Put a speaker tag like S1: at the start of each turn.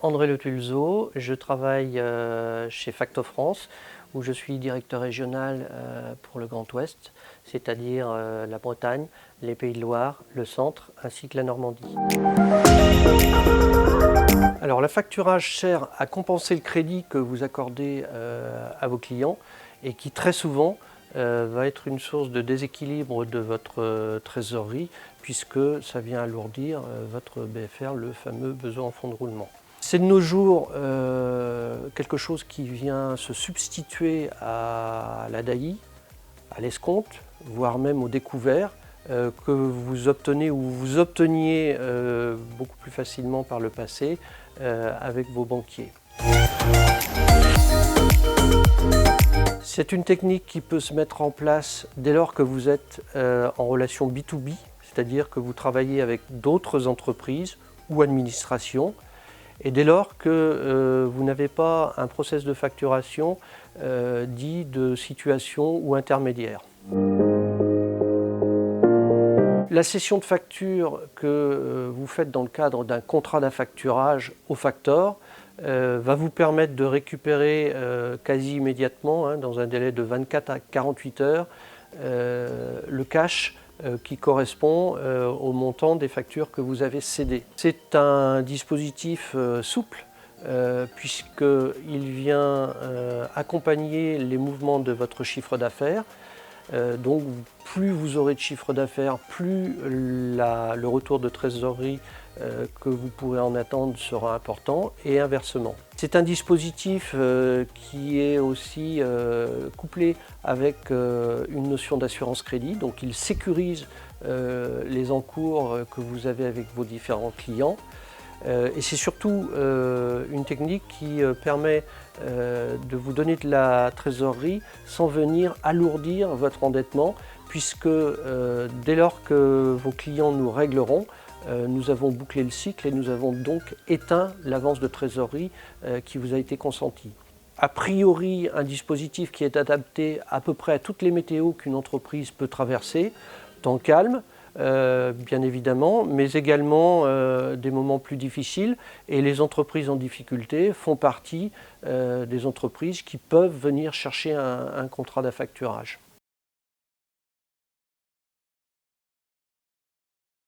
S1: André Le Tulzo, je travaille chez Facto France où je suis directeur régional pour le Grand Ouest, c'est-à-dire la Bretagne, les Pays de Loire, le centre ainsi que la Normandie. Alors l'affacturage sert à compenser le crédit que vous accordez à vos clients et qui très souvent va être une source de déséquilibre de votre trésorerie puisque ça vient alourdir votre BFR, le fameux besoin en fonds de roulement. C'est de nos jours quelque chose qui vient se substituer à la DAI, à l'escompte, voire même au découvert, que vous obtenez ou vous obteniez beaucoup plus facilement par le passé avec vos banquiers. C'est une technique qui peut se mettre en place dès lors que vous êtes en relation B2B, c'est-à-dire que vous travaillez avec d'autres entreprises ou administrations, et dès lors que vous n'avez pas un process de facturation dit de situation ou intermédiaire. La cession de facture que vous faites dans le cadre d'un contrat d'affacturage au factor va vous permettre de récupérer quasi immédiatement, dans un délai de 24 à 48 heures, le cash qui correspond au montant des factures que vous avez cédées. C'est un dispositif souple puisqu'il vient accompagner les mouvements de votre chiffre d'affaires. Donc plus vous aurez de chiffre d'affaires, plus le retour de trésorerie que vous pourrez en attendre sera important et inversement. C'est un dispositif qui est aussi couplé avec une notion d'assurance crédit, donc il sécurise les encours que vous avez avec vos différents clients. Et c'est surtout une technique qui permet de vous donner de la trésorerie sans venir alourdir votre endettement puisque dès lors que vos clients nous régleront, nous avons bouclé le cycle et nous avons donc éteint l'avance de trésorerie qui vous a été consentie. A priori, un dispositif qui est adapté à peu près à toutes les météos qu'une entreprise peut traverser, temps calme, bien évidemment, mais également des moments plus difficiles. Et les entreprises en difficulté font partie des entreprises qui peuvent venir chercher un contrat d'affacturage.